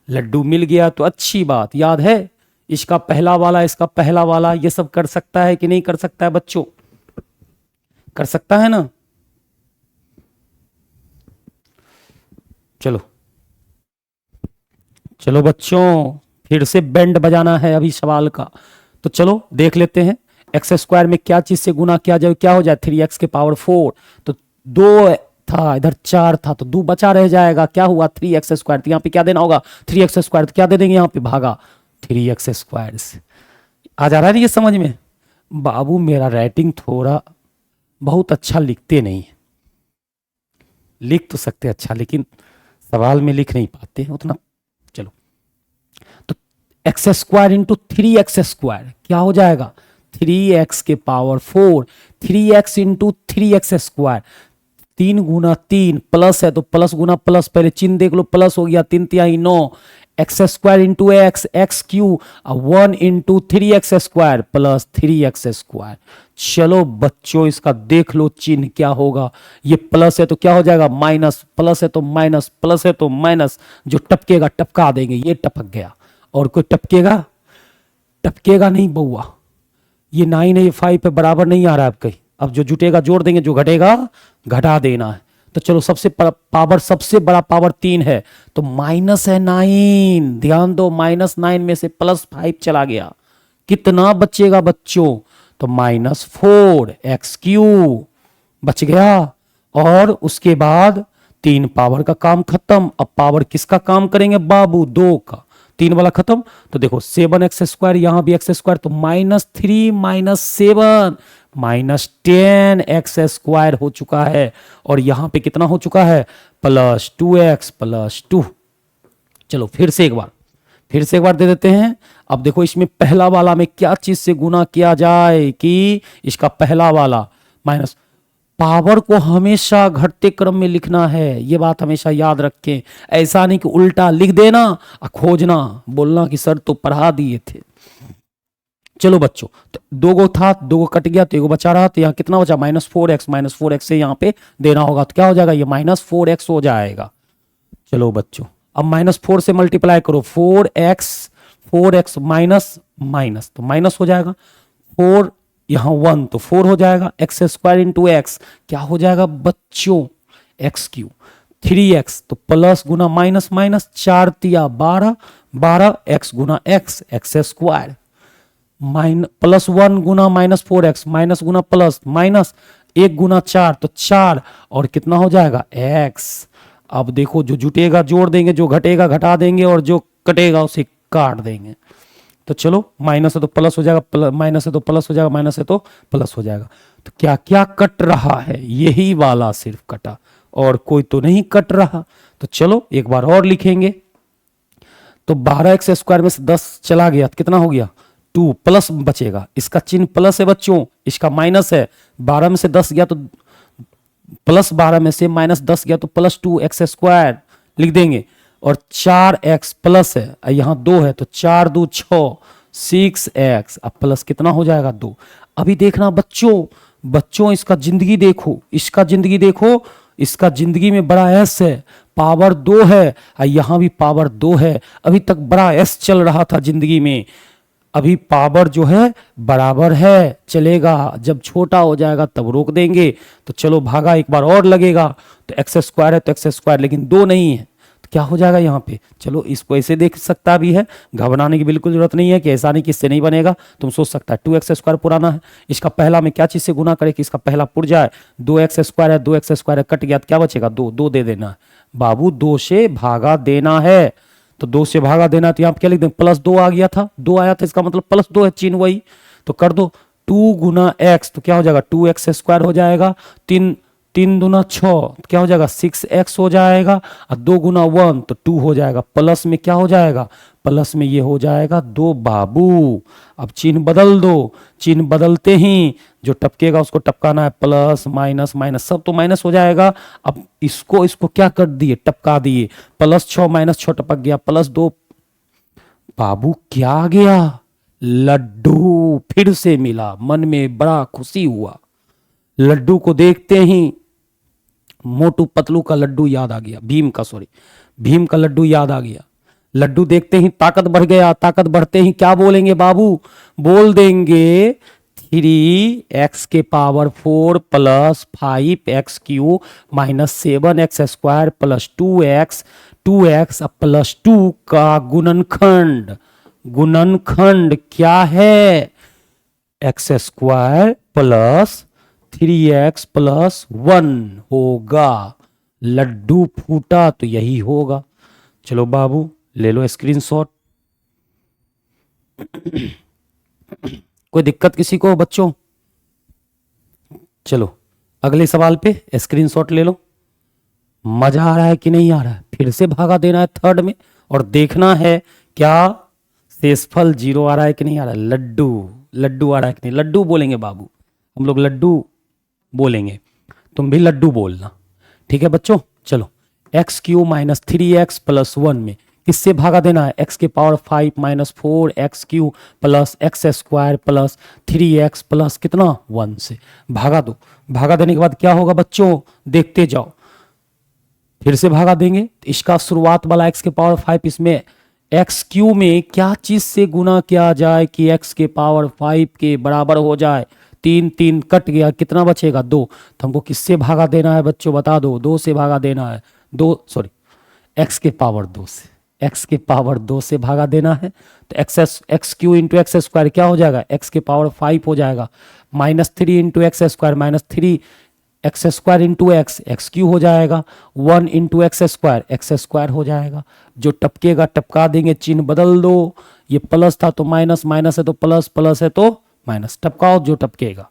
लड्डू मिल गया तो अच्छी बात। याद है इसका पहला वाला इसका पहला वाला, ये सब कर सकता है कि नहीं कर सकता है बच्चों? कर सकता है ना। चलो चलो बच्चों फिर से बैंड बजाना है अभी सवाल का, तो चलो देख लेते हैं। एक्स स्क्वायर में क्या चीज से गुना किया जाए, क्या हो जाए 3x के पावर 4, तो 2 था इधर 4 था तो 2 बचा रह जाएगा, क्या हुआ 3x स्क्वायर, तो यहाँ पे क्या देना होगा 3x स्क्वायर, तो क्या दे देंगे यहाँ पे भागा 3x स्क्वायर से। आ जा रहा है ये समझ में? बाबू मेरा राइटिंग थोड़ा बहुत अच्छा लिखते नहीं, लिख तो सकते अच्छा लेकिन सवाल में लिख नहीं पाते उतना। चलो तो x square into 3x square क्या हो जाएगा 3x के power 4, 3x into 3x square, 3 गुना 3 प्लस है तो प्लस गुना प्लस, पहले चिन्ह देख लो, प्लस हो गया 3 तिहाई 9, x square into x x³ 1 into 3x square plus 3x square. चलो बच्चों इसका देख लो चिन्ह क्या होगा, ये प्लस है तो क्या हो जाएगा माइनस, प्लस है तो माइनस, प्लस है तो माइनस, जो टपकेगा टपका देंगे, ये टपक गया। और कोई टपकेगा? टपकेगा नहीं बउआ, ये 9 है ये 5 पे बराबर नहीं आ रहा है अब कहीं, अब जो जुटेगा जोड़ देंगे, जो घटेगा घटा देना है। तो चलो सबसे पावर सबसे बड़ा पावर 3 है तो माइनस है 9, ध्यान दो -9 में से +5 चला गया, कितना बचेगा बच्चों, तो -4x³ बच गया। और उसके बाद 3 पावर का काम खत्म, अब पावर किसका काम करेंगे बाबू 2 का, 3 वाला खत्म, तो देखो 7x स्क्वायर, यहां भी x स्क्वायर, तो -3 - 7 -10x स्क्वायर हो चुका है। और यहां पे कितना हो चुका है +2x + 2। चलो फिर से एक बार दे देते हैं। अब देखो इसमें पहला वाला में क्या चीज से गुना किया जाए कि इसका पहला वाला माइनस, पावर को हमेशा घटते क्रम में लिखना है, ये बात हमेशा याद रखें। ऐसा नहीं कि उल्टा लिख देना और खोजना, बोलना कि सर तो पढ़ा दिए थे। चलो बच्चों तो 2 गो था, 2 गो कट गया तो 1 गो बचा रहा, तो यहाँ कितना बचा -4x से यहाँ पे देना होगा, तो क्या हो जाएगा ये -4x हो जाएगा। चलो बच्चों अब -4 से मल्टीप्लाई करो, 4x माइनस तो माइनस हो जाएगा, 4 यहां 1 तो 4 हो जाएगा, एक्स स्क्वायर इंटू एक्स क्या हो जाएगा बच्चों x³, 3x तो प्लस गुना माइनस माइनस, 4 तिया 12, 12 x गुना x स्क्वायर, +1 गुना -4x, माइनस गुना प्लस माइनस, 1 गुना 4 तो 4, और कितना हो जाएगा x। अब देखो जो जुटेगा जोड़ देंगे, जो घटेगा घटा देंगे, और जो कटेगा उसे काट देंगे। तो चलो माइनस है तो प्लस हो जाएगा, माइनस है तो प्लस हो जाएगा, माइनस है तो प्लस हो जाएगा। तो क्या क्या कट रहा है, यही वाला सिर्फ कटा और कोई तो नहीं कट रहा। तो चलो एक बार और लिखेंगे, तो 12x स्क्वायर में से 10 चला गया तो कितना हो गया 2, प्लस बचेगा, इसका चिन्ह प्लस है बच्चों, इसका माइनस है, 12 में से 10 गया तो प्लस, 12 में से -10 गया तो +2x स्क्वायर लिख देंगे, और 4x प्लस है यहाँ 2 है तो 4 2 6 6x, अब प्लस कितना हो जाएगा 2। अभी देखना बच्चों इसका जिंदगी देखो, इसका जिंदगी देखो, इसका जिंदगी में बड़ा S है, पावर 2 है, यहां भी पावर 2 है, अभी तक बड़ा S चल रहा था जिंदगी में, अभी पावर जो है बराबर है, चलेगा, जब छोटा हो जाएगा तब रोक देंगे। तो चलो भागा एक बार और लगेगा, तो एक्स स्क्वायर है तो एक्स स्क्वायर, लेकिन 2 नहीं है तो क्या हो जाएगा यहाँ पे। चलो इसको ऐसे देख सकता भी है, घबराने की बिल्कुल जरूरत नहीं है कि ऐसा नहीं कि इससे नहीं बनेगा, तुम सोच सकता है 2x स्क्वायर पुराना है, इसका पहला में क्या चीज से गुना करे कि इसका पहला पुर जाए, 2x स्क्वायर है, 2x स्क्वायर कट गया तो क्या बचेगा 2, 2 दे देना है बाबू, 2 से भागा देना है, तो 2 से भागा देना, तो यहाँ पे क्या लिख देंगे +2 आ गया था, 2 आया था, इसका मतलब +2 है, चिन्ह वही, तो कर दो 2 गुना x, तो क्या हो जाएगा 2x स्क्वायर हो जाएगा, 3 3 दूना 6, क्या हो जाएगा 6x हो जाएगा, और 2 गुना 1 तो 2 हो जाएगा। प्लस में क्या हो जाएगा, प्लस में ये हो जाएगा 2 बाबू। अब चिन्ह बदल दो, चिन्ह बदलते ही जो टपकेगा उसको टपकाना है, प्लस माइनस माइनस सब तो माइनस हो जाएगा। अब इसको इसको क्या कर दिए, टपका दिए, +6 -6 टपक गया, +2 बाबू क्या आ गया, लड्डू फिर से मिला। मन में बड़ा खुशी हुआ। लड्डू को देखते ही मोटू पतलू का लड्डू याद आ गया, भीम का लड्डू याद आ गया। लड्डू देखते ही ताकत बढ़ गया। ताकत बढ़ते ही क्या बोलेंगे बाबू, बोल देंगे 3x⁴ + 5x³ -7x² + 2x +2 का गुणनखंड। गुणनखंड क्या है, x² + 3x + 1 होगा। लड्डू फूटा तो यही होगा। चलो बाबू ले लो स्क्रीनशॉट। कोई दिक्कत किसी को बच्चों? चलो अगले सवाल पे स्क्रीनशॉट ले लो। मजा आ रहा है कि नहीं आ रहा है? फिर से भागा देना है थर्ड में और देखना है क्या शेषफल 0 आ रहा है कि नहीं आ रहा है। लड्डू आ रहा है कि नहीं, लड्डू बोलेंगे बाबू, हम लोग लड्डू बोलेंगे, तुम भी लड्डू बोलना, ठीक है बच्चों। चलो x³ - 3x + 1 में किससे भागा देना है, x⁵ - 4x³ + x² + 3x + कितना 1 से भागा दो। भागा देने के बाद क्या होगा बच्चों, देखते जाओ। फिर से भागा देंगे तो इसका शुरुआत वाला x⁵ इसमें x³ में क्या चीज से गुना किया जाए कि x⁵ के बराबर हो जाए। 3 3 कट गया, कितना बचेगा 2। तो हमको किससे भागा देना है बच्चों, बता दो। 2 से भागा देना है, x⁵ 2 से भागा देना है। तो x³ × x² क्या हो जाएगा, x⁵ हो जाएगा। -3 × x² -3x² × x³ हो जाएगा। 1 × x² हो जाएगा। जो टपकेगा टपका देंगे, चिन्ह बदल दो। ये प्लस था तो माइनस, माइनस है तो प्लस, प्लस है तो माइनस, टपकाओ जो टपकेगा।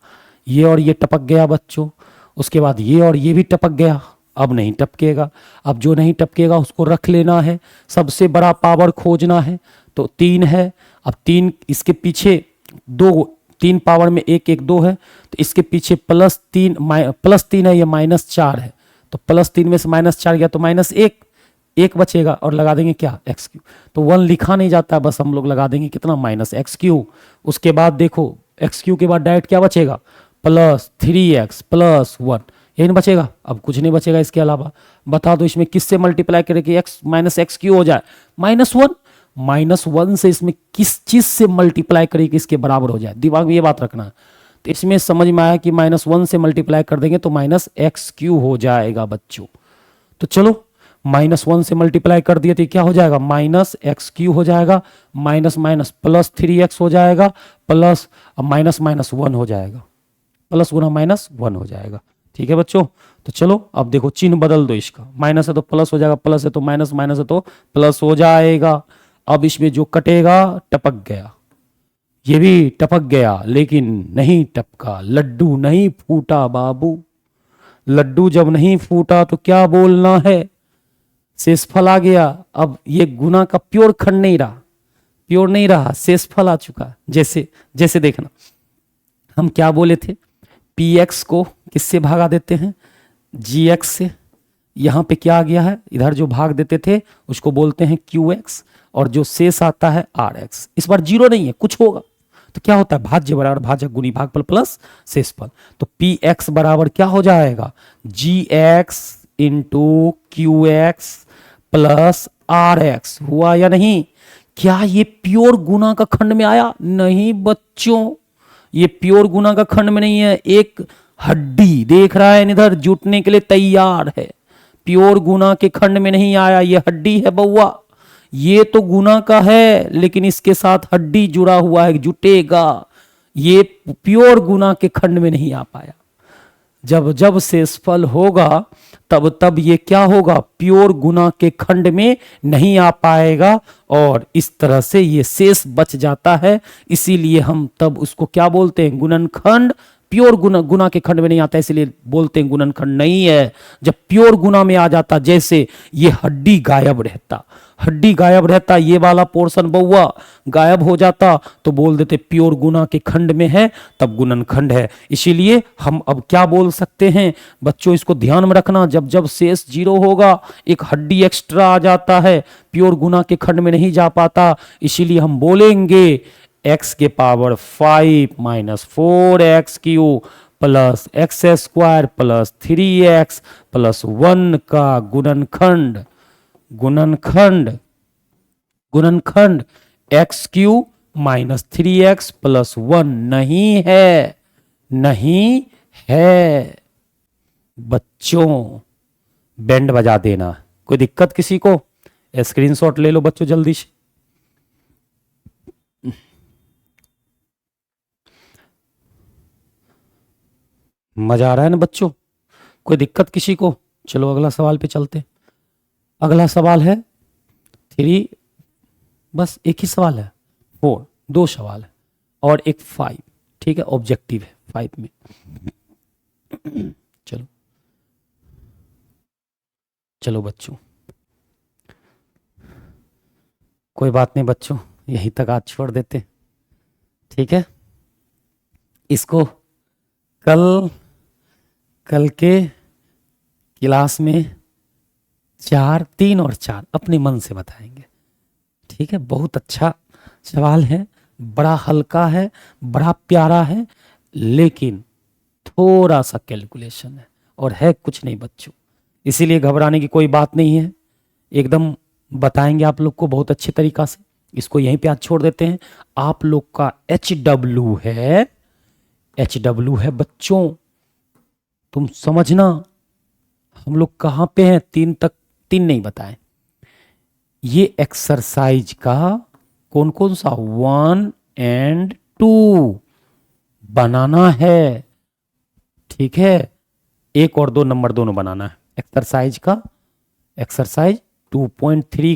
ये और ये टपक गया बच्चों। उसके बाद ये और ये भी टपक गया, अब नहीं टपकेगा। अब जो नहीं टपकेगा उसको रख लेना है। सबसे बड़ा पावर खोजना है तो 3 है। अब 3 इसके पीछे 2, 3 पावर में 1 1 2 है तो इसके पीछे +3 है, ये -4 है। तो +3 में से -4 गया तो -1 बचेगा और लगा देंगे क्या, x³। तो 1 लिखा नहीं जाता, बस हम लोग लगा देंगे कितना, -x³। उसके बाद देखो x³ के बाद डायरेक्ट क्या बचेगा, +3x + 1, यही नहीं बचेगा। अब कुछ नहीं बचेगा इसके अलावा। बता दो इसमें किससे मल्टीप्लाई करें कि x -x³ हो जाए, -1। -1 से इसमें किस चीज से मल्टीप्लाई करें कि इसके बराबर हो जाए, दिमाग में ये बात रखना है। तो इसमें समझ में आया कि -1 से मल्टीप्लाई कर देंगे तो -x³ हो जाएगा बच्चों। तो चलो -1 से मल्टीप्लाई कर दिए तो क्या हो जाएगा, -x³ हो जाएगा, माइनस माइनस +3x हो जाएगा, प्लस माइनस माइनस 1 हो जाएगा, प्लस गुना -1 हो जाएगा। ठीक है बच्चों। तो चलो अब देखो चिन्ह बदल दो इसका, माइनस है तो प्लस हो जाएगा, प्लस है तो माइनस, माइनस है तो प्लस हो जाएगा। अब इसमें जो कटेगा टपक गया, ये भी टपक गया लेकिन नहीं टपका, लड्डू नहीं फूटा बाबू। लड्डू जब नहीं फूटा तो क्या बोलना है, शेषफल आ गया। अब ये गुना का प्योर खंड नहीं रहा, प्योर नहीं रहा, शेषफल आ चुका। जैसे जैसे देखना, हम क्या बोले थे, px को किससे भागा देते हैं, gx से। यहां पे क्या आ गया है, इधर जो भाग देते थे उसको बोलते हैं qx, और जो शेष आता है rx। इस बार 0 नहीं है, कुछ होगा तो क्या होता है, भाज्य बराबर भाजक गुनी भागफल प्लस शेषफल। तो px बराबर क्या हो जाएगा, gx into qx plus rx। हुआ या नहीं? क्या ये प्योर गुना का खंड में आया? नहीं बच्चों, ये प्योर गुना का खंड में नहीं है। एक हड्डी देख रहा है इधर, जुटने के लिए तैयार है, प्योर गुना के खंड में नहीं आया। ये हड्डी है बउआ, ये तो गुना का है लेकिन इसके साथ हड्डी जुड़ा हुआ है, जुटेगा। ये प्योर गुना के खंड में नहीं आ पाया। जब जब शेषफल होगा तब तब ये क्या होगा, प्योर गुना के खंड में नहीं आ पाएगा, और इस तरह से ये शेष बच जाता है। इसीलिए हम तब उसको क्या बोलते हैं, गुणनखंड प्योर गुना गुना के खंड में नहीं आता, इसलिए बोलते हैं गुणनखंड नहीं है। जब प्योर गुना में आ जाता, जैसे ये हड्डी गायब रहता, हड्डी गायब रहता, ये वाला पोर्शन बउआ गायब हो जाता, तो बोल देते प्योर गुना के खंड में है, तब गुणनखंड है। इसीलिए हम अब क्या बोल सकते हैं बच्चों, इसको ध्यान में रखना, जब जब शेष 0 होगा एक हड्डी एक्स्ट्रा आ जाता है, प्योर गुना के खंड में नहीं जा पाता, इसीलिए हम बोलेंगे x के power 5 minus 4x³ plus x square plus 3x plus 1 का गुणनखंड, गुणनखंड, गुणनखंड x³ माइनस 3x प्लस 1 नहीं है, नहीं है। बच्चों बैंड बजा देना, कोई दिक्कत किसी को? स्क्रीनशॉट ले लो बच्चों जल्दी से। मजा आ रहा है ना बच्चों? कोई दिक्कत किसी को? चलो अगला सवाल पे चलते। अगला सवाल है 3, बस एक ही सवाल है, 4, 2 सवाल है और एक 5, ठीक है, ऑब्जेक्टिव है 5 में। चलो चलो बच्चों, कोई बात नहीं बच्चों, यहीं तक आज छोड़ देते, ठीक है। इसको कल के क्लास में 4, 3 और 4 अपने मन से बताएंगे, ठीक है। बहुत अच्छा सवाल है, बड़ा हल्का है, बड़ा प्यारा है, लेकिन थोड़ा सा कैलकुलेशन है और है कुछ नहीं बच्चों, इसीलिए घबराने की कोई बात नहीं है, एकदम बताएंगे आप लोग को बहुत अच्छे तरीका से। इसको यहीं पे आज छोड़ देते हैं। आप लोग का HW है, HW है बच्चों, तुम समझना हम लोग कहां पे हैं, 3 तक, 3 नहीं बताए। ये एक्सरसाइज का कौन कौन सा 1 और 2 बनाना है, ठीक है, 1 और 2 नंबर दोनों बनाना है। एक्सरसाइज का, एक्सरसाइज 2.3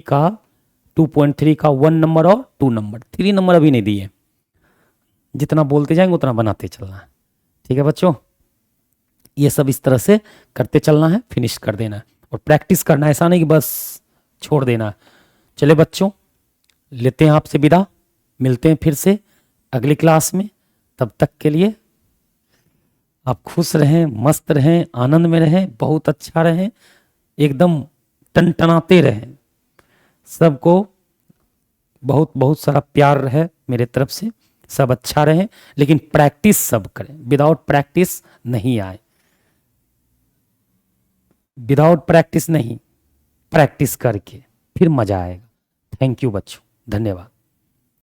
का 1 नंबर और 2 नंबर, 3 नंबर अभी नहीं दिए, जितना बोलते जाएंगे उतना बनाते चलना है, ठीक है बच्चों। ये सब इस तरह से करते चलना है, फिनिश कर देना है और प्रैक्टिस करना है, ऐसा नहीं कि बस छोड़ देना है। चले बच्चों, लेते हैं आपसे विदा, मिलते हैं फिर से अगली क्लास में। तब तक के लिए आप खुश रहें, मस्त रहें, आनंद में रहें, बहुत अच्छा रहें, एकदम टनटनाते रहें। सबको बहुत बहुत सारा प्यार रहे मेरे तरफ से, सब अच्छा रहे, लेकिन प्रैक्टिस सब करें, विदाउट प्रैक्टिस नहीं आए, विदाउट प्रैक्टिस नहीं, प्रैक्टिस करके फिर मजा आएगा। थैंक यू बच्चों, धन्यवाद।